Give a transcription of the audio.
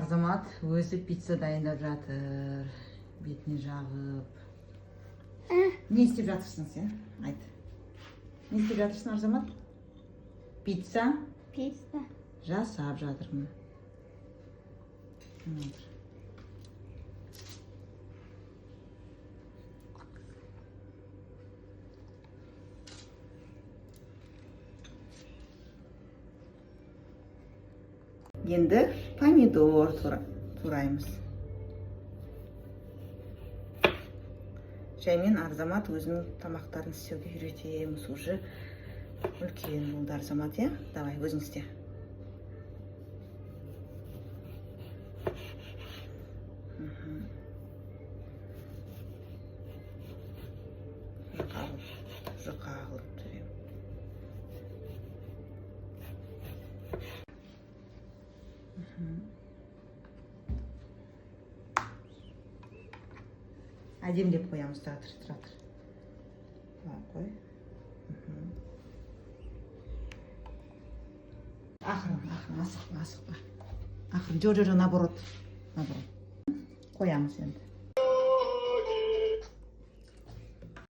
Арзамат өзі пицца дайындап жатыр. Бетіне жағып. Не істеп жатырсың сен? Айт. Не істеп жатырсың, Арзамат? Пицца? Пицца. Жасап жатырмын. Енді помидор тураймыз. Жаймен Арзамат өзінің тамақтарын істеуге үйретеміз. Уже үлкен болды Арзамат, е? Давай, өзің істе. Жұқа қылып жүрем. Әдемлеп қоямыз, тұра тұр. Қой. Ақырын, асықпа. Ақырын, наоборот. Қоямыз енді.